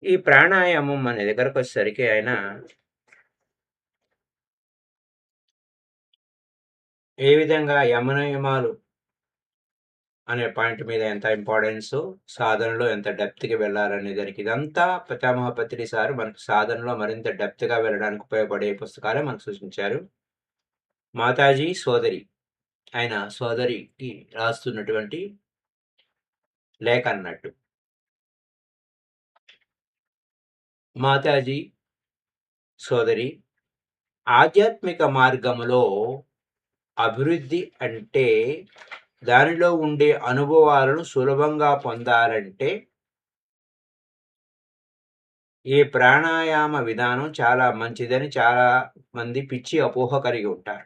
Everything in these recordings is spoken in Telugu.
ఈ ప్రాణాయామం మన దగ్గరకొచ్చేసరికి ఆయన ఏ విధంగా యమనియమాలు అనే పాయింట్ మీద ఎంత ఇంపార్టెన్సు, సాధనలో ఎంత డెప్త్‌కి వెళ్ళాలనే దానికి ఇదంతా పితామహ పత్రి సారు మనకు సాధనలో మరింత డెప్త్‌గా వెళ్ళడానికి ఉపయోగపడే పుస్తకాలే మనకు సూచించారు. మాతాజీ సోదరి, ఆయన సోదరికి రాస్తున్నటువంటి లేఖ అన్నట్టు. మాతాజీ సోదరి, ఆధ్యాత్మిక మార్గములో అభివృద్ధి అంటే దానిలో ఉండే అనుభవాలను సులభంగా పొందాలంటే ఈ ప్రాణాయామ విధానం చాలా మంచిదని చాలా మంది పిచ్చి అపోహ కలిగి ఉంటారు.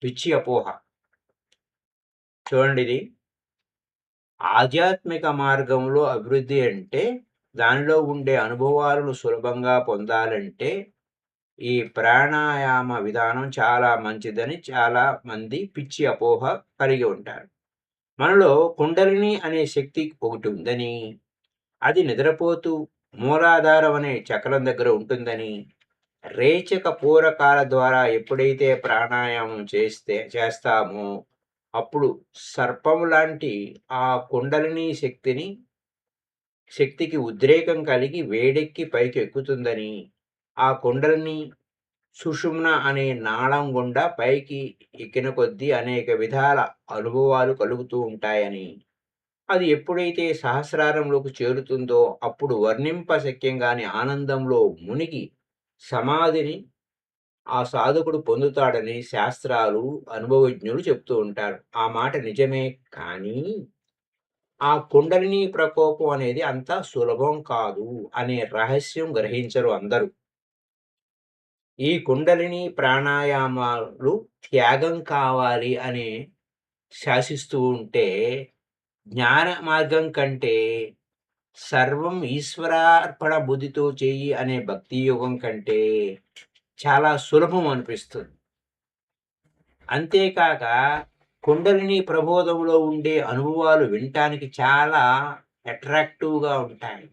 పిచ్చి అపోహ. చూడండి ఇది. ఆధ్యాత్మిక మార్గంలో అభివృద్ధి అంటే దానిలో ఉండే అనుభవాలను సులభంగా పొందాలంటే ఈ ప్రాణాయామ విధానం చాలా మంచిదని చాలా మంది పిచ్చి అపోహ కలిగి ఉంటారు. మనలో కుండలిని అనే శక్తి ఒకటి ఉందని, అది నిద్రపోతూ మూలాధారం అనే చక్రం దగ్గర ఉంటుందని, రేచక పూరకాల ద్వారా ఎప్పుడైతే ప్రాణాయామం చేస్తామో అప్పుడు సర్పం లాంటి ఆ కుండలిని శక్తికి ఉద్రేకం కలిగి వేడెక్కి పైకి ఎక్కుతుందని, ఆ కుండలిని సుషుమ్న అనే నాళం గుండా పైకి ఎక్కిన కొద్దీ అనేక విధాల అనుభవాలు కలుగుతూ ఉంటాయని, అది ఎప్పుడైతే సహస్రారంలోకి చేరుతుందో అప్పుడు వర్ణింపశక్యంగాని ఆనందంలో మునిగి సమాధిని ఆ సాధకుడు పొందుతాడని శాస్త్రాలు, అనుభవజ్ఞులు చెప్తూ ఉంటారు. ఆ మాట నిజమే. కానీ ఆ కుండలిని ప్రకోపం అనేది అంత సులభం కాదు అనే రహస్యం గ్రహించరు అందరూ. ఈ కుండలిని ప్రాణాయామాలు త్యాగం కావాలి అని శాసిస్తూ ఉంటే, జ్ఞాన మార్గం కంటే సర్వం ఈశ్వరార్పణ బుద్ధితో చెయ్యి అనే భక్తి యోగం కంటే చాలా సులభం అనిపిస్తుంది. అంతేకాక కుండలిని ప్రబోధంలో ఉండే అనుభవాలు వినటానికి చాలా అట్రాక్టివ్‌గా ఉంటాయి.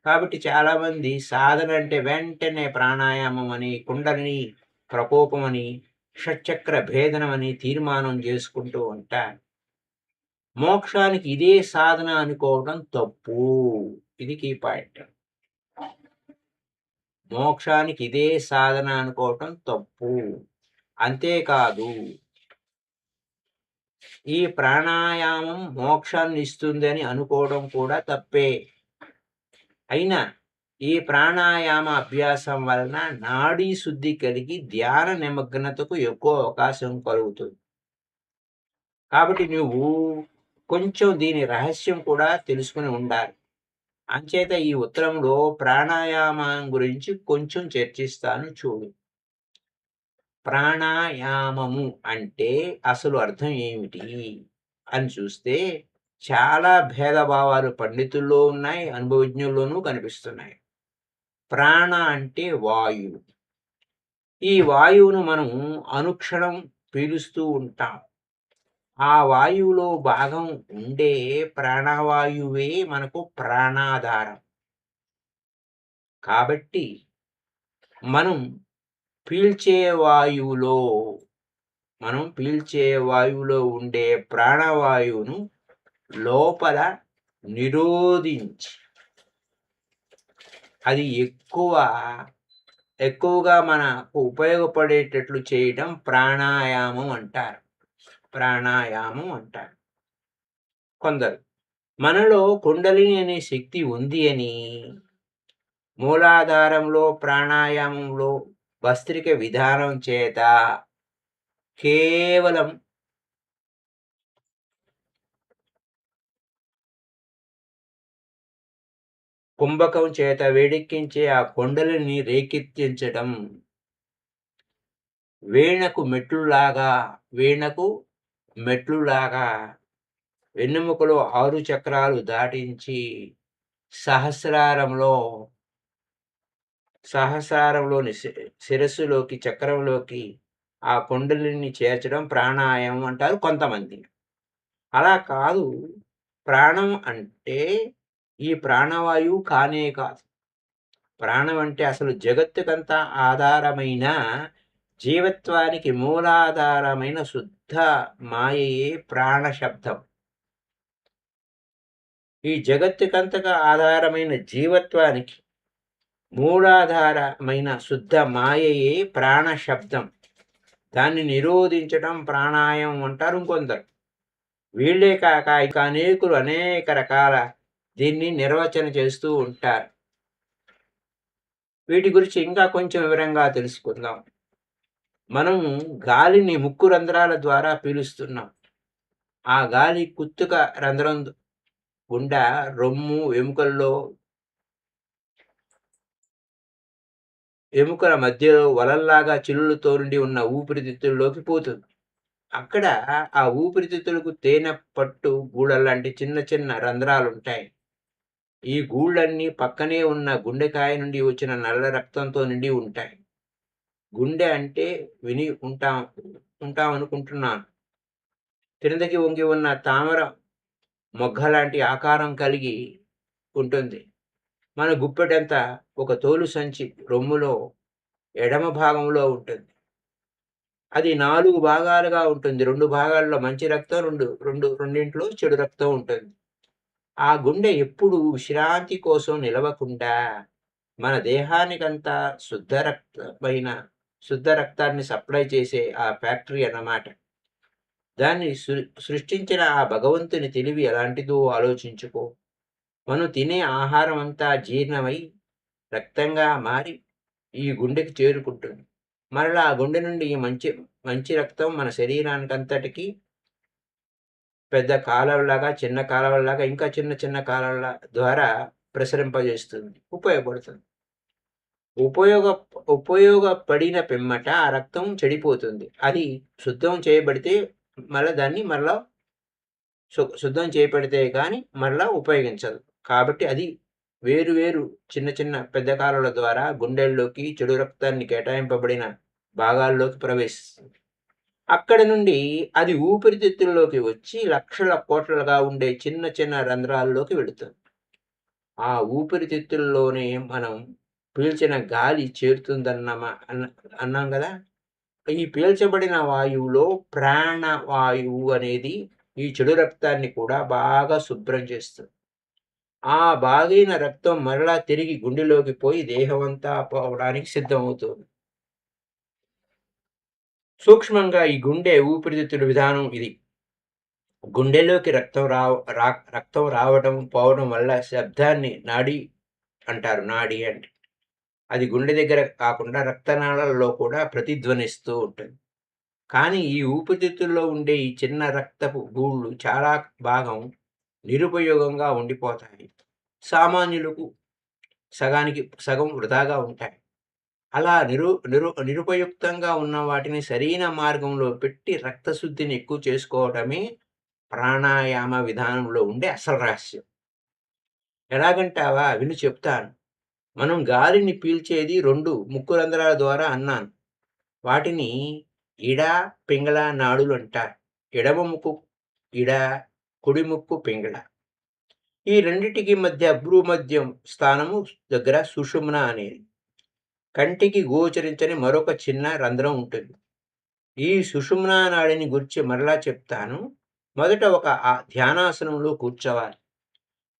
కాబట్టి చాలామంది సాధన అంటే వెంటనే ప్రాణాయామం అని, కుండలిని ప్రకోపం అని, షట్చక్ర భేదనం అని తీర్మానం చేసుకుంటూ ఉంటారు. మోక్షానికి ఇదే సాధన అనుకోవడం తప్పు. ఇది కీ పాయింట్. మోక్షానికి ఇదే సాధన అనుకోవటం తప్పు. అంతేకాదు, ఈ ప్రాణాయామం మోక్షాన్ని ఇస్తుందని అనుకోవడం కూడా తప్పే. అయినా ఈ ప్రాణాయామ అభ్యాసం వలన నాడీ శుద్ధి కలిగి ధ్యాన నిమగ్నతకు ఎక్కువ అవకాశం కలుగుతుంది. కాబట్టి నువ్వు కొంచెం దీని రహస్యం కూడా తెలుసుకుని ఉండాలి. అంచేత ఈ ఉత్తరంలో ప్రాణాయామం గురించి కొంచెం చర్చిస్తాను చూడు. ప్రాణాయామము అంటే అసలు అర్థం ఏమిటి అని చూస్తే చాలా భేదభావాలు పండితుల్లో ఉన్నాయి, అనుభవజ్ఞుల్లోనూ కనిపిస్తున్నాయి. ప్రాణ అంటే వాయువు. ఈ వాయువును మనం అనుక్షణం పీలుస్తూ ఉంటాం. ఆ వాయువులో భాగం ఉండే ప్రాణవాయువే మనకు ప్రాణాధారం. కాబట్టి మనం పీల్చే వాయువులో ఉండే ప్రాణవాయువును లోపల నిరోధించి అది ఎక్కువగా మనకు ఉపయోగపడేటట్లు చేయడం ప్రాణాయామం అంటారు. ప్రాణాయామం అంటారు కొందరు. మనలో కుండలిని అనే శక్తి ఉంది అని మూలాధారంలో ప్రాణాయామంలో భస్త్రిక విధానం చేత కేవలం కుంభకం చేత వేడెక్కించే ఆ కొండలిని రేకెత్తించడం వీణకు మెట్లులాగా వెన్నెముకలో 6 చక్రాలు దాటించి సహస్రారంలో సహస్రారంలోని శిరస్సులోకి చక్రంలోకి ఆ కుండలిని చేర్చడం ప్రాణాయామం అంటారు కొంతమంది. అలా కాదు. ప్రాణం అంటే ఈ ప్రాణవాయువు కానే కాదు. ప్రాణం అంటే అసలు జగత్తుకంతా ఆధారమైన, జీవత్వానికి మూలాధారమైన శుద్ధ మాయయే ప్రాణ శబ్దం. ఈ జగత్తుకంతగా ఆధారమైన జీవత్వానికి మూలాధారమైన శుద్ధ మాయయే ప్రాణ శబ్దం. దాన్ని నిరోధించడం ప్రాణాయామం అంటారు ఇంకొందరు. వీళ్ళే కాక ఇక అనేక రకాల దీన్ని నిర్వచన చేస్తూ ఉంటారు. వీటి గురించి ఇంకా కొంచెం వివరంగా తెలుసుకుందాం. మనము గాలిని ముక్కు రంధ్రాల ద్వారా పీలుస్తున్నాం. ఆ గాలి కుత్తుక రంధ్రం గుండా రొమ్ము, ఎముకల మధ్యలో వలల్లాగా చిల్లులతో నుండి ఉన్న ఊపిరితిత్తుల్లోకి పోతుంది. అక్కడ ఆ ఊపిరితిత్తులకు తేనె పట్టు గూడల్లాంటి చిన్న చిన్న రంధ్రాలుంటాయి. ఈ గూళ్ళన్నీ పక్కనే ఉన్న గుండెకాయ నుండి వచ్చిన నల్ల రక్తంతో నిండి ఉంటాయి. గుండె అంటే విని ఉంటామనుకుంటున్నాను. క్రిందకి వంగి ఉన్న తామర మొగ్గలాంటి ఆకారం కలిగి ఉంటుంది. మన గుప్పెటంత ఒక తోలు సంచి రొమ్ములో ఎడమ భాగంలో ఉంటుంది. అది 4 భాగాలుగా ఉంటుంది. 2 భాగాల్లో మంచి రక్తం, రెండింట్లో చెడు రక్తం ఉంటుంది. ఆ గుండె ఎప్పుడు విశ్రాంతి కోసం నిలవకుండా మన దేహానికంతా శుద్ధ రక్తాన్ని సప్లై చేసే ఆ ఫ్యాక్టరీ అన్నమాట. దాన్ని సృష్టించిన ఆ భగవంతుని తెలివి ఎలాంటిదో ఆలోచించుకో. మనం తినే ఆహారం అంతా జీర్ణమై రక్తంగా మారి ఈ గుండెకి చేరుకుంటుంది. మరలా ఆ గుండె నుండి మంచి మంచి రక్తం మన శరీరానికంతటికి పెద్ద కాలువలాగా, చిన్న కాలువలాగా, ఇంకా చిన్న చిన్న కాలువల ద్వారా ప్రసరింపజేస్తుంది, ఉపయోగపడుతుంది. ఉపయోగ ఉపయోగపడిన పిమ్మట ఆ రక్తం చెడిపోతుంది. అది శుద్ధం చేయబడితే దాన్ని మరలా శుద్ధం చేయబడితే కానీ మరలా ఉపయోగించదు. కాబట్టి అది వేరు వేరు చిన్న చిన్న పెద్ద కాలువల ద్వారా గుండెల్లోకి చెడు రక్తాన్ని కేటాయింపబడిన భాగాల్లోకి ప్రవేశిస్తుంది. అక్కడి నుండి అది ఊపిరితిత్తుల్లోకి వచ్చి లక్షల కోట్లుగా ఉండే చిన్న చిన్న రంధ్రాల్లోకి వెళుతుంది. ఆ ఊపిరితిత్తుల్లోనే మనం పీల్చిన గాలి అన్నాం కదా. ఈ పీల్చబడిన వాయువులో ప్రాణవాయువు అనేది ఈ చెడు రక్తాన్ని కూడా బాగా శుభ్రం చేస్తుంది. ఆ బాగైన రక్తం మరలా తిరిగి గుండెలోకి పోయి దేహమంతా పోవడానికి సిద్ధమవుతుంది. సూక్ష్మంగా ఈ గుండె ఊపిరితిత్తుల విధానం ఇది. గుండెలోకి రక్తం రావడం పోవడం వల్ల శబ్దాన్ని నాడి అంటారు. నాడి అంటే అది గుండె దగ్గర కాకుండా రక్తనాళాలలో కూడా ప్రతిధ్వనిస్తూ ఉంటుంది. కానీ ఈ ఊపిరితిత్తుల్లో ఉండే ఈ చిన్న రక్తపు గూళ్ళు చాలా భాగం నిరుపయోగంగా ఉండిపోతాయి. సామాన్యులకు సగానికి సగం వృధాగా ఉంటాయి. అలా నిరుపయుక్తంగా ఉన్న వాటిని సరైన మార్గంలో పెట్టి రక్తశుద్ధిని ఎక్కువ చేసుకోవడమే ప్రాణాయామ విధానంలో ఉండే అసలు రహస్యం. ఎలాగంటావా? విను చెప్తాను. మనం గాలిని పీల్చేది 2 ముక్కు రంధ్రాల ద్వారా అన్నాను. వాటిని ఇడ, పింగళ నాడులు అంటారు. ఎడమ ముక్కు ఇడ, కుడి ముక్కు పింగళ. ఈ రెండిటికి మధ్య భ్రూమధ్యం స్థానము దగ్గర సుషుమ్న అనేది కంటికి గోచరించని మరొక చిన్న రంధ్రం ఉంటుంది. ఈ సుషుమ్నా నాడిని గురించి మరలా చెప్తాను. మొదట ఒక ధ్యానాసనంలో కూర్చోవాలి.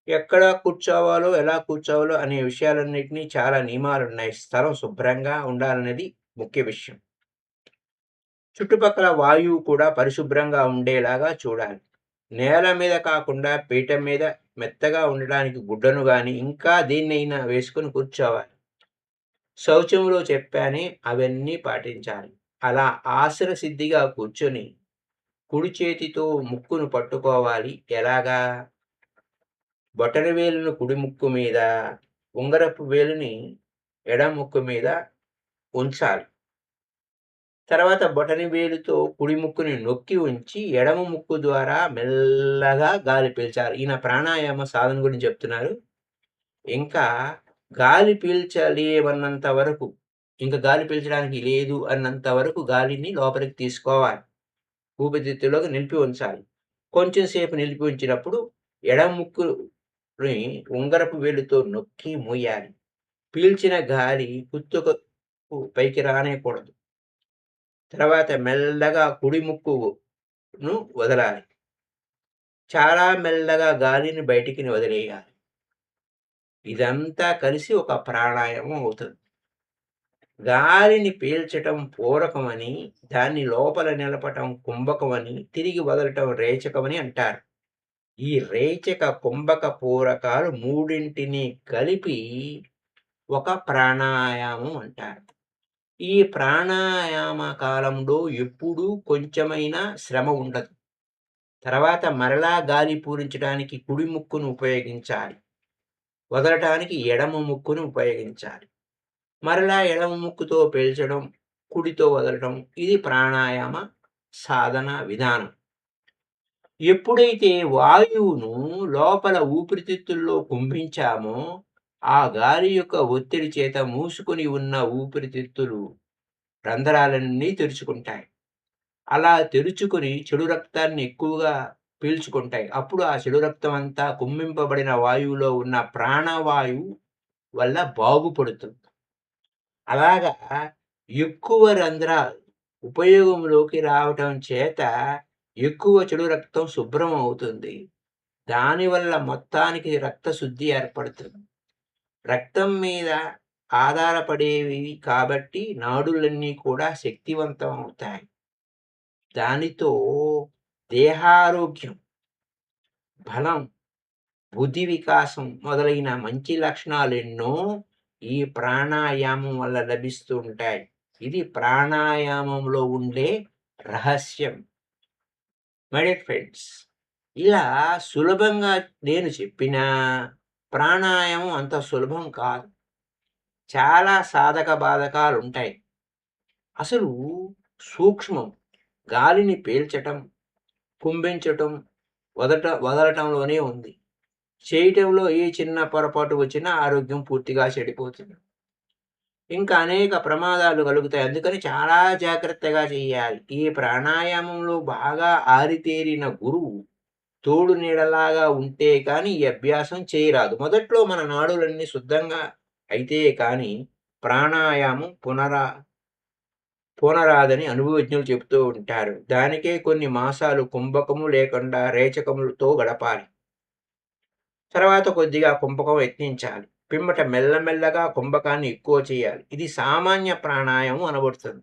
ఎక్కడ కూర్చోవాలో, ఎలా కూర్చోవాలో అనే విషయాలన్నిటినీ చాలా నియమాలున్నాయి. స్థలం శుభ్రంగా ఉండాలనేది ముఖ్య విషయం. చుట్టుపక్కల వాయువు కూడా పరిశుభ్రంగా ఉండేలాగా చూడాలి. నేల మీద కాకుండా పీఠం మీద మెత్తగా ఉండడానికి గుడ్డను గాని ఇంకా దేన్నైనా వేసుకుని కూర్చోవాలి. శౌచంలో చెప్పానే అవన్నీ పాటించాలి. అలా ఆసన సిద్ధిగా కూర్చొని కుడి చేతితో ముక్కును పట్టుకోవాలి. ఎలాగా? బొటన వేలును కుడి ముక్కు మీద, ఉంగరపు వేలుని ఎడమ ముక్కు మీద ఉంచాలి. తర్వాత బొటన వేలుతో కుడి ముక్కుని నొక్కి ఉంచి ఎడమ ముక్కు ద్వారా మెల్లగా గాలి పీల్చాలి. ఈయన ప్రాణాయామ సాధన గురించి చెప్తున్నారు. ఇంకా గాలి పీల్చలేమన్నంత వరకు, ఇంకా గాలి పీల్చడానికి లేదు అన్నంత వరకు గాలిని లోపలికి తీసుకోవాలి. ఊపిరితిత్తులోకి నిలిపి ఉంచాలి. కొంచెం సేపు నిలిపి ఉంచినప్పుడు ఎడమ ముక్కు ఉంగరపు వేలుతో నొక్కి మూయాలి. పీల్చిన గాలి కుత్తుకకు పైకి రానేకూడదు. తర్వాత మెల్లగా కుడి ముక్కును వదలాలి. చాలా మెల్లగా గాలిని బయటికి వదిలేయాలి. ఇదంతా కలిసి ఒక ప్రాణాయామం అవుతుంది. గాలిని పీల్చటం పూరకమని, దాన్ని లోపల నిలపటం కుంభకమని, తిరిగి వదలటం రేచకమని అంటారు. ఈ రేచక, కుంభక పూరకాలు మూడింటిని కలిపి ఒక ప్రాణాయామం అంటారు. ఈ ప్రాణాయామ కాలంలో ఎప్పుడూ కొంచెమైనా శ్రమ ఉండదు. తర్వాత మరలా గాలి పూరించడానికి కుడి ముక్కును ఉపయోగించాలి. వదలటానికి ఎడమ ముక్కును ఉపయోగించాలి. మరలా ఎడమ ముక్కుతో పీల్చడం, కుడితో వదలటం ఇది ప్రాణాయామ సాధన విధానం. ఎప్పుడైతే వాయువును లోపల ఊపిరితిత్తుల్లో కుంభించామో, ఆ గాలి యొక్క ఒత్తిడి చేత మూసుకొని ఉన్న ఊపిరితిత్తులు రంధ్రాలన్నీ తెరుచుకుంటాయి. అలా తెరుచుకొని చెడు రక్తాన్ని ఎక్కువగా పీల్చుకుంటాయి. అప్పుడు ఆ చెడు రక్తం అంతా కుమ్మింపబడిన వాయువులో ఉన్న ప్రాణవాయువు వల్ల బాగుపడుతుంది. అలాగా ఎక్కువ రంధ్రాలు ఉపయోగంలోకి రావటం చేత ఎక్కువ చెడు రక్తం శుభ్రం అవుతుంది. దానివల్ల మొత్తానికి రక్తశుద్ధి ఏర్పడుతుంది. రక్తం మీద ఆధారపడేవి కాబట్టి నాడులన్నీ కూడా శక్తివంతం అవుతాయి. దానితో దేహారోగ్యం, బలం, బుద్ధి వికాసం మొదలైన మంచి లక్షణాలెన్నో ఈ ప్రాణాయామం వల్ల లభిస్తూ ఉంటాయి. ఇది ప్రాణాయామంలో ఉండే రహస్యం. మై డియర్ ఫ్రెండ్స్, ఇలా సులభంగా నేను చెప్పినా ప్రాణాయామం అంత సులభం కాదు. చాలా సాధక బాధకాలుంటాయి. అసలు సూక్ష్మం గాలిని పీల్చటం, కుంభించటం, వదలటంలోనే ఉంది. చేయటంలో ఏ చిన్న పొరపాటు వచ్చినా ఆరోగ్యం పూర్తిగా చెడిపోతుంది. ఇంకా అనేక ప్రమాదాలు కలుగుతాయి. అందుకని చాలా జాగ్రత్తగా చేయాలి. ఈ ప్రాణాయామంలో బాగా ఆరితేరిన గురువు తోడు నీడలాగా ఉంటే కానీ ఈ అభ్యాసం చేయరాదు. మొదట్లో మన నాడులన్నీ శుద్ధంగా అయితే కానీ ప్రాణాయామం పునరాదని అనుభవజ్ఞులు చెబుతూ ఉంటారు. దానికే కొన్ని మాసాలు కుంభకము లేకుండా రేచకములతో గడపాలి. తర్వాత కొద్దిగా కుంభకం యత్నించాలి. పిమ్మట మెల్లమెల్లగా కుంభకాన్ని ఎక్కువ చేయాలి. ఇది సామాన్య ప్రాణాయామం అనబడుతుంది.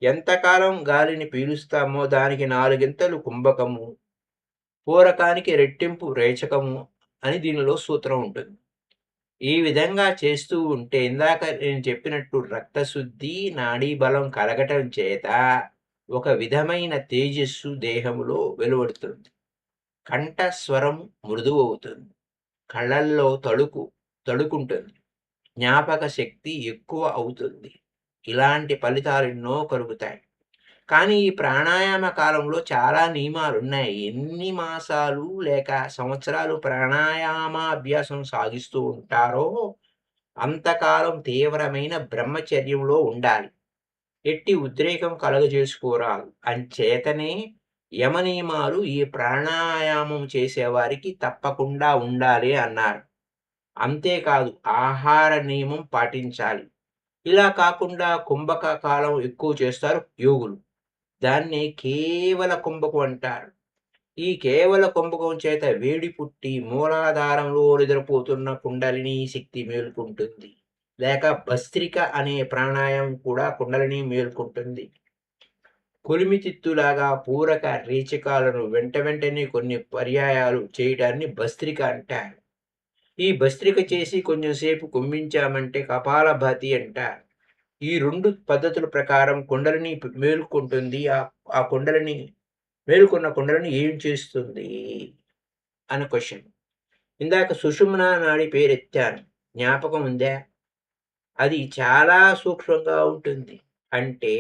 ఎంతకాలం గాలిని పీలుస్తామో దానికి 4 కుంభకము, పూరకానికి రెట్టింపు రేచకము అని దీనిలో సూత్రం ఉంటుంది. ఈ విధంగా చేస్తూ ఉంటే ఇందాక నేను చెప్పినట్టు రక్తశుద్ధి, నాడీ బలం కలగటం చేత ఒక విధమైన తేజస్సు దేహంలో వెలువడుతుంది. కంఠస్వరం మృదువవుతుంది. కళ్ళల్లో తడుకుంటుంది. జ్ఞాపక శక్తి ఎక్కువ అవుతుంది. ఇలాంటి ఫలితాలెన్నో కలుగుతాయి. కానీ ఈ ప్రాణాయామ కాలంలో చాలా నియమాలున్నాయి. ఎన్ని మాసాలు లేక సంవత్సరాలు ప్రాణాయామాభ్యాసం సాగిస్తూ ఉంటారో అంతకాలం తీవ్రమైన బ్రహ్మచర్యంలో ఉండాలి. ఎట్టి ఉద్రేకం కలుగజేసుకోరాదు. అంచేతనే యమనియమాలు ఈ ప్రాణాయామం చేసేవారికి తప్పకుండా ఉండాలి అన్నారు. అంతేకాదు ఆహార నియమం పాటించాలి. ఇలా కాకుండా కుంభక కాలం ఎక్కువ చేస్తారు యోగులు. దాన్ని కేవల కుంభకం అంటారు. ఈ కేవల కుంభకం చేత వేడి పుట్టి మూలాధారంలో నిద్రపోతున్న కుండలిని శక్తి మేల్కొంటుంది. లేక భస్త్రిక అనే ప్రాణాయామం కూడా కుండలిని మేల్కొంటుంది. కొలిమితిత్తులాగా పూరక రేచకాలను వెంటనే కొన్ని పర్యాయాలు చేయడాన్ని భస్త్రిక అంటారు. ఈ భస్త్రిక చేసి కొంచెం సేపు కుంభించామంటే కపాలభాతి అంటారు. ఈ 2 పద్ధతుల ప్రకారం కుండలిని మేల్కొంటుంది. ఆ కుండలిని మేల్కొన్న కుండలిని ఏం చేస్తుంది అని క్వశ్చన్. ఇందాక సుషుమ్నా నాడి పేరెత్తాను. జ్ఞాపకం ఉందా? అది చాలా సూక్ష్మంగా ఉంటుంది. అంటే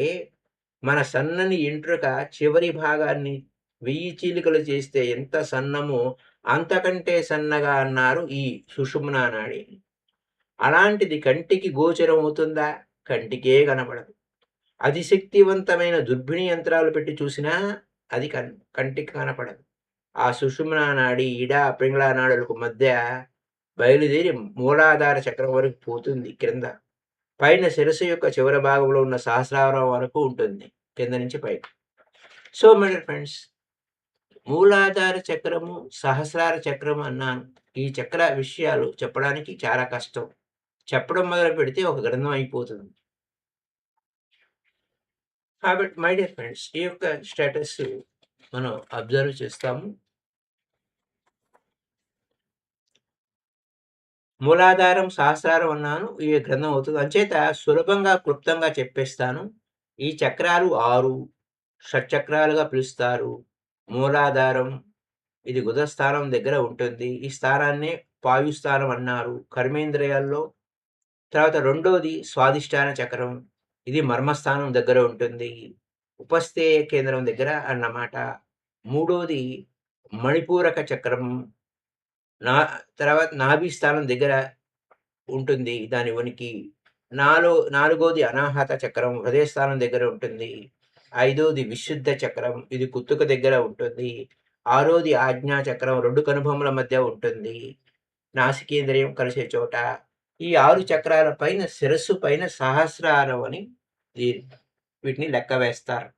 మన సన్నని ఎంట్రుక చివరి భాగాన్ని 1000 చీలికలు చేస్తే ఎంత సన్నమో అంతకంటే సన్నగా అన్నారు ఈ సుషుమ్నా నాడి. అలాంటిది కంటికి గోచరం అవుతుందా? కంటికే కనపడదు. అతిశక్తివంతమైన దుర్బిణి యంత్రాలు పెట్టి చూసినా అది కంటికి కనపడదు. ఆ సుషుమ్నా నాడి, ఇడ, పింగళ నాడులకు మధ్య బయలుదేరి మూలాధార చక్రం వరకు పోతుంది క్రింద. పైన శిరస్సు యొక్క చివరి భాగంలో ఉన్న సహస్రారం వరకు ఉంటుంది. కింద నుంచి పైకి. సో మై డియర్ ఫ్రెండ్స్, మూలాధార చక్రము, సహస్రార చక్రం అన్నాను. ఈ చక్ర విషయాలు చెప్పడానికి చాలా కష్టం. చెప్పడం మొదలుపెడితే ఒక గ్రంథం అయిపోతుంది. కాబట్టి మై డియర్ ఫ్రెండ్స్, ఈ యొక్క స్టేటస్ మనం అబ్జర్వ్ చేస్తాము. మూలాధారం, సహస్రారం అన్నాను. ఈ గ్రంథం అవుతుంది. అంచేత సులభంగా, క్లుప్తంగా చెప్పేస్తాను. ఈ చక్రాలు 6 షట్చక్రాలుగా పిలుస్తారు. మూలాధారం ఇది గుదస్థానం దగ్గర ఉంటుంది. ఈ స్థానాన్నే పాయుస్థానం అన్నారు కర్మేంద్రియాల్లో. తర్వాత రెండోది స్వాదిష్టాన చక్రం. ఇది మర్మస్థానం దగ్గర ఉంటుంది. ఉపస్థేయ కేంద్రం దగ్గర అన్నమాట. మూడోది మణిపూరక చక్రం. నా తర్వాత నాభి స్థానం దగ్గర ఉంటుంది దాని ఉనికి. నాలుగోది అనాహత చక్రం హృదయ స్థానం దగ్గర ఉంటుంది. ఐదోది విశుద్ధ చక్రం, ఇది కుత్తుక దగ్గర ఉంటుంది. ఆరోది ఆజ్ఞా చక్రం 2 కనుబొమ్మల మధ్య ఉంటుంది. నాసికేంద్రియం కలిసే చోట. ఈ 6 చక్రాల పైన శిరస్సు పైన సహస్రారం అని వీటిని లెక్క వేస్తారు.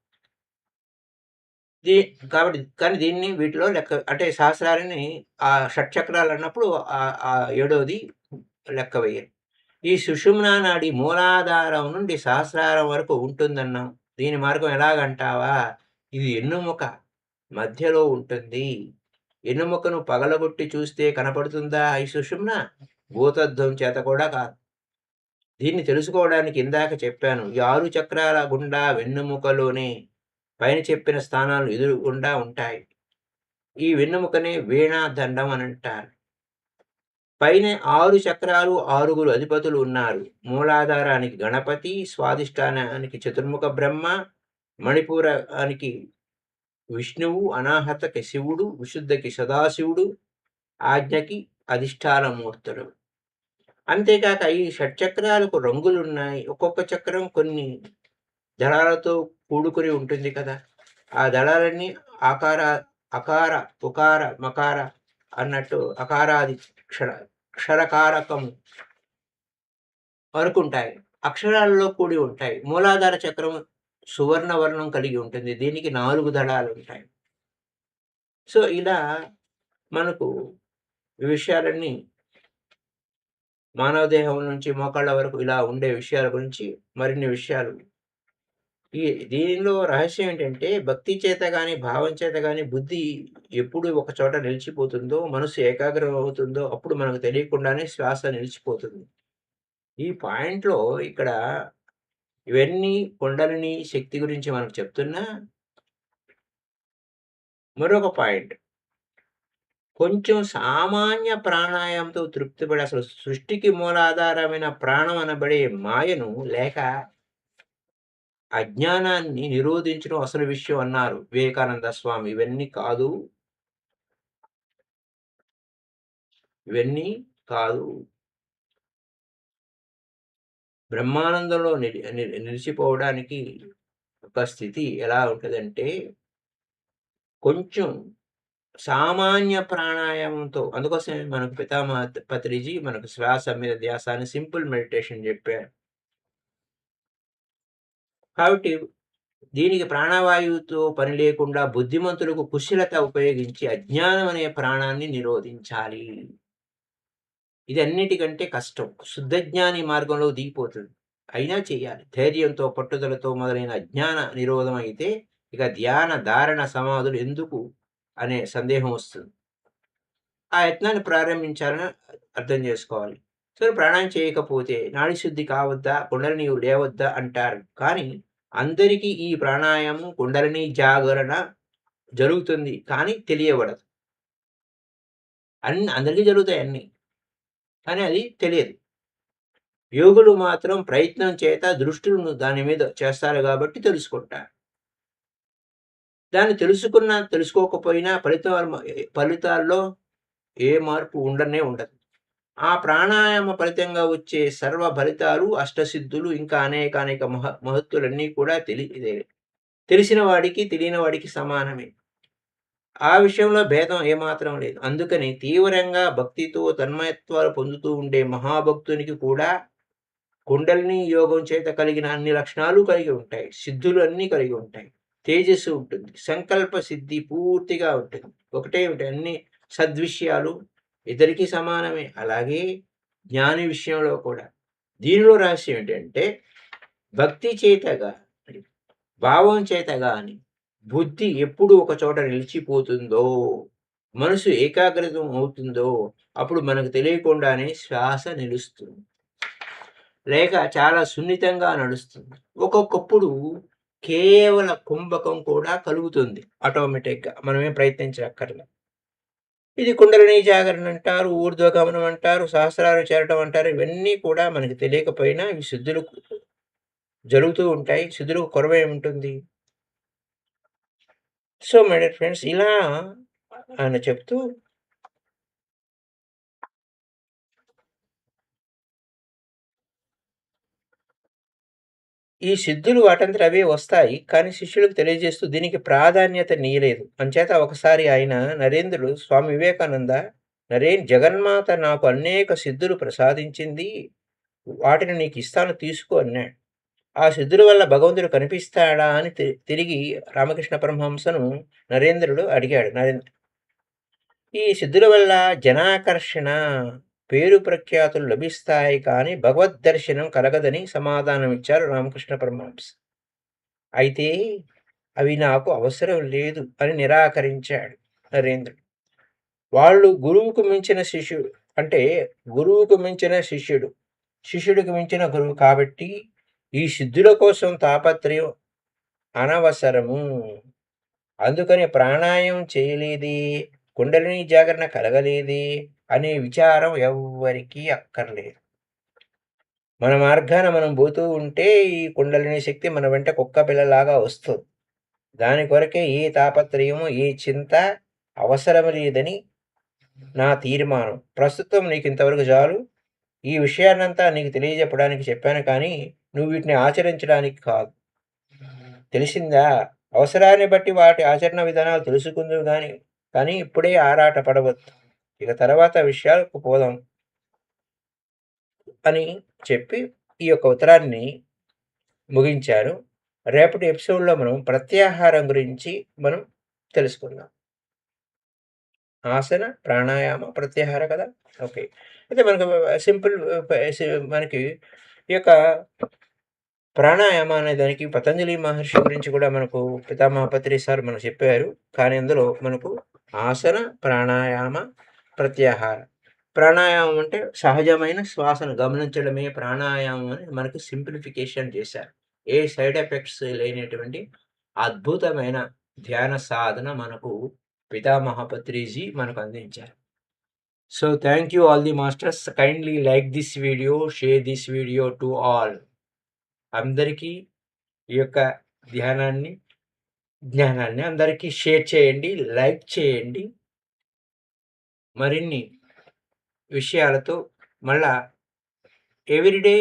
కాబట్టి కానీ దీన్ని వీటిలో లెక్క అంటే సహస్రారాన్ని ఆ షట్చక్రాలు అన్నప్పుడు ఏడోది లెక్క వేయరు. ఈ సుషుమ్నా నాడి మూలాధారం నుండి సహస్రారం వరకు ఉంటుందన్నాం. దీని మార్గం ఎలాగంటావా? ఇది ఎన్నుముక మధ్యలో ఉంటుంది. ఎన్నుముకను పగలగొట్టి చూస్తే కనపడుతుందా ఈ సుషుమ్న? భూతద్దం చేత కూడా కాదు. దీన్ని తెలుసుకోవడానికి ఇందాక చెప్పాను. ఈ 6 చక్రాల గుండా వెన్నెముకలోనే పైన చెప్పిన స్థానాలు ఎదురుగుండా ఉంటాయి. ఈ వెన్నెముకనే వీణాదండం అని అంటారు. పైన 6 చక్రాలు, 6గురు అధిపతులు ఉన్నారు. మూలాధారానికి గణపతి, స్వాదిష్టానానికి చతుర్ముఖ బ్రహ్మ, మణిపూరానికి విష్ణువు, అనాహతకి శివుడు, విశుద్ధకి సదాశివుడు, ఆజ్ఞకి అధిష్టానమూర్తులు. అంతేకాక ఈ షట్చక్రాలకు రంగులున్నాయి. ఒక్కొక్క చక్రం కొన్ని దళాలతో కూడుకుని ఉంటుంది కదా! ఆ దళాలన్నీ అకార, ఉకార, మకార అన్నట్టు అకారాది క్షరకారకము వరకుంటాయి. అక్షరాలలో కూడి ఉంటాయి. మూలాధార చక్రం సువర్ణ వర్ణం కలిగి ఉంటుంది. దీనికి 4 దళాలుంటాయి. సో ఇలా మనకు ఈ విషయాలన్నీ మానవ దేహం నుంచి మోకాళ్ళ వరకు ఇలా ఉండే విషయాల గురించి మరిన్ని విషయాలు. దీనిలో రహస్యం ఏంటంటే భక్తి చేత గాని, భావం చేత గాని బుద్ధి ఎప్పుడు ఒక చోట నిలిచిపోతుందో, మనసు ఏకాగ్రం అవుతుందో అప్పుడు మనకు తెలియకుండానే శ్వాస నిలిచిపోతుంది. ఈ పాయింట్‌లో ఇక్కడ ఇవన్నీ కుండలిని శక్తి గురించి మనకు చెప్తున్నా మరొక పాయింట్. కొంచెం సామాన్య ప్రాణాయామంతో తృప్తిపడి అసలు సృష్టికి మూలాధారమైన ప్రాణం అనబడే మాయను లేక అజ్ఞానాన్ని నిరోధించడం అసలు విషయం అన్నారు వివేకానంద స్వామి. ఇవన్నీ కాదు. బ్రహ్మానందంలో నిలిచిపోవడానికి ఒక స్థితి ఎలా ఉంటదంటే, కొంచెం సామాన్య ప్రాణాయామంతో అందుకోసమే మనకు పితామహ పత్రిజీ మనకు శ్వాస మీద ధ్యాస అని సింపుల్ మెడిటేషన్ చెప్పారు. కాబట్టి దీనికి ప్రాణవాయువుతో పని లేకుండా బుద్ధిమంతులకు కుశలత ఉపయోగించి అజ్ఞానం అనే ప్రాణాన్ని నిరోధించాలి. ఇది అన్నిటికంటే కష్టం. శుద్ధజ్ఞాని మార్గంలో దిగిపోతుంది. అయినా చేయాలి. ధైర్యంతో, పట్టుదలతో మొదలైన అజ్ఞాన నిరోధం అయితే ఇక ధ్యాన, ధారణ, సమాధులు ఎందుకు అనే సందేహం వస్తుంది. ఆ యత్నాన్ని ప్రారంభించాలని అర్థం చేసుకోవాలి. సరే ప్రాణాయామం చేయకపోతే నాడీ శుద్ధి కావద్దా? కుండలిని లేవద్దా అంటారు. కానీ అందరికీ ఈ ప్రాణాయామం, కుండలిని జాగరణ జరుగుతుంది. కానీ తెలియబడదు. అందరికీ జరుగుతాయి అన్నీ. కానీ అది తెలియదు. యోగులు మాత్రం ప్రయత్నం చేత దృష్టిని దాని మీద చేస్తారు కాబట్టి తెలుసుకుంటారు. దాన్ని తెలుసుకోకపోయినా ఫలితాల్లో ఏ మార్పు ఉండదు. ఆ ప్రాణాయామ ఫలితంగా వచ్చే సర్వ ఫలితాలు, అష్టసిద్ధులు ఇంకా అనేక మహత్తులన్నీ కూడా తెలిసిన వాడికి తెలియని వాడికి సమానమే. ఆ విషయంలో భేదం ఏమాత్రం లేదు. అందుకని తీవ్రంగా భక్తితో తన్మయత్వాలు పొందుతూ ఉండే మహాభక్తునికి కూడా కుండలిని యోగం చేత కలిగిన అన్ని లక్షణాలు కలిగి ఉంటాయి. సిద్ధులు అన్నీ కలిగి ఉంటాయి. తేజస్సు ఉంటుంది. సంకల్ప సిద్ధి పూర్తిగా ఉంటుంది. ఒకటే ఉంటాయి అన్ని సద్విషయాలు ఇద్దరికీ సమానమే. అలాగే జ్ఞాని విషయంలో కూడా. దీనిలో రహస్యం ఏంటంటే భక్తి చేత గాని, భావం చేత గాని బుద్ధి ఎప్పుడు ఒక చోట నిలిచిపోతుందో, మనసు ఏకాగ్రతం అవుతుందో, అప్పుడు మనకు తెలియకుండానే శ్వాస నిలుస్తుంది. లేక చాలా సున్నితంగా నడుస్తుంది. ఒక్కొక్కప్పుడు కేవల కుంభకం కూడా కలుగుతుంది ఆటోమేటిక్‌గా. మనమేం ప్రయత్నించక్కర్ల. ఇది కుండలిని జాగరణ అంటారు, ఊర్ధ్వగమనం అంటారు, సహస్రాలు చేరటం అంటారు. ఇవన్నీ కూడా మనకు తెలియకపోయినా ఇవి సిద్ధులకు జరుగుతూ ఉంటాయి. సిద్ధులకు కొరవేముంటుంది? సో, మై డియర్ ఫ్రెండ్స్ ఇలా ఆయన చెప్తూ ఈ సిద్ధులు వాటంతట అవే వస్తాయి. కానీ శిష్యులకు తెలియజేస్తూ దీనికి ప్రాధాన్యతనీయలేదు. అంచేత ఒకసారి ఆయన నరేంద్రుడు స్వామి వివేకానంద జగన్మాత నాకు అనేక సిద్ధులు ప్రసాదించింది. వాటిని నీకిస్తాను తీసుకో అన్నాడు. ఆ సిద్ధుల వల్ల భగవంతుడు కనిపిస్తాడా అని తిరిగి రామకృష్ణ పరమహంసను నరేంద్రుడు అడిగాడు. ఈ సిద్ధుల వల్ల జనాకర్షణ, పేరు ప్రఖ్యాతులు లభిస్తాయి కానీ భగవద్దర్శనం కలగదని సమాధానమిచ్చారు రామకృష్ణ పరమహంస. అయితే అవి నాకు అవసరం లేదు అని నిరాకరించాడు నరేంద్రుడు. వాళ్ళు గురువుకు మించిన శిష్యుడు. అంటే గురువుకు మించిన శిష్యుడు. శిష్యుడికి మించిన గురువు కాబట్టి ఈ సిద్ధుల కోసం తాపత్రయం అనవసరము. అందుకని ప్రాణాయామం చేయలేదే, కుండలిని జాగరణ కలగలేదే అనే విచారం ఎవ్వరికీ అక్కర్లేదు. మన మార్గాన మనం పోతూ ఉంటే ఈ కుండలిని శక్తి మన వెంట కుక్క పిల్లలాగా వస్తుంది. దాని కొరకే ఏ తాపత్రయము, ఏ చింత అవసరం లేదని నా తీర్మానం. ప్రస్తుతం నీకింతవరకు చాలు. ఈ విషయాన్నంతా నీకు తెలియజెప్పడానికి చెప్పాను కానీ, నువ్వు వీటిని ఆచరించడానికి కాదు. తెలిసిందా? అవసరాన్ని బట్టి వాటి ఆచరణ విధానాలు తెలుసుకుందువు కానీ ఇప్పుడే ఆరాట పడవద్దు. ఇక తర్వాత విషయాలకు పోదాం అని చెప్పి ఈ యొక్క ఉత్తరాన్ని ముగించారు. రేపటి ఎపిసోడ్‌లో మనం ప్రత్యాహారం గురించి మనం తెలుసుకుందాం. ఆసన, ప్రాణాయామ, ప్రత్యాహార కదా! ఓకే. అయితే మనకు సింపుల్ మనకి ఈ యొక్క ప్రాణాయామ అనే దానికి పతంజలి మహర్షి గురించి కూడా మనకు పితామహ పత్రి సార్ మనకు చెప్పారు. కానీ అందులో మనకు ఆసన, ప్రాణాయామ, ప్రత్యాహార. ప్రాణాయామం అంటే సహజమైన శ్వాసను గమనించడమే ప్రాణాయామం అని మనకు సింప్లిఫికేషన్ చేశారు. ఏ సైడ్ ఎఫెక్ట్స్ లేనటువంటి అద్భుతమైన ధ్యాన సాధన మనకు పితామహ పత్రిజీ మనకు అందించారు. So thank you all the masters. Kindly like this video, share this video to all. అందరికీ ఈ యొక్క జ్ఞానాన్ని అందరికీ షేర్ చేయండి, లైక్ చేయండి. మరిన్ని విషయాలతో మళ్ళా ఎవ్రీడే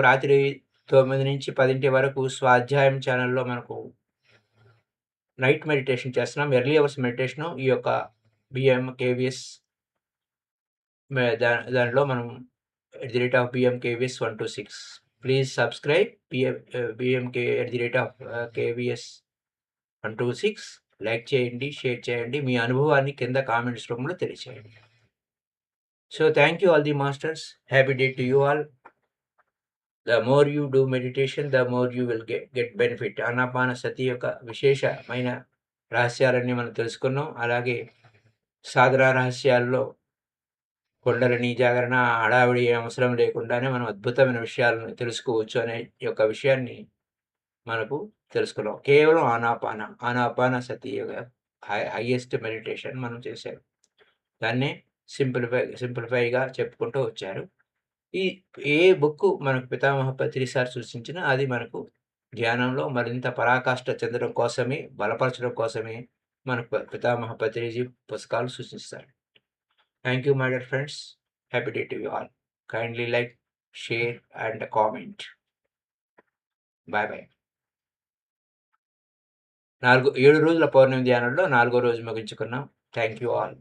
రాత్రి 9-10 వరకు స్వాధ్యాయం ఛానల్‌లో మనకు నైట్ మెడిటేషన్ చేస్తున్నాం. ఎర్లీ అవర్స్ మెడిటేషను ఈ యొక్క కేవీఎస్ దానిలో మనం @BMKVS 126. Please subscribe KVS 126. Like చేయండి, షేర్ చేయండి. మీ అనుభవాన్ని కింద కామెంట్స్ రూపంలో తెలియచేయండి. So thank you all the masters. Happy day to you all. The more you do meditation, the more you will get benefit. Anapana sati యొక్క విశేషమైన రహస్యాలన్నీ మనం తెలుసుకున్నాం. అలాగే సాధనా రహస్యాల్లో కుండలిని జాగరణ హడావిడి అవసరం లేకుండానే మనం అద్భుతమైన విషయాలను తెలుసుకోవచ్చు అనే యొక్క విషయాన్ని మనకు తెలుసుకున్నాం. కేవలం ఆనాపాన సతి హైయెస్ట్ మెడిటేషన్ మనం చేశారు. దాన్నే సింప్లిఫైగా చెప్పుకుంటూ వచ్చారు. ఏ బుక్ మనకు పితామహ పత్రి సార్ సూచించినా అది మనకు ధ్యానంలో మరింత పరాకాష్ఠ చెందడం కోసమే, బలపరచడం కోసమే మనకు పితామహ పత్రిజీ పుస్తకాలు సూచిస్తారు. Thank you, my dear friends. Happy day to you all. Kindly like, share, and comment. Bye bye. 7 రోజుల పౌర్ణమి ధ్యానంలో 4 రోజు ముగించుకున్నాం. Thank you all.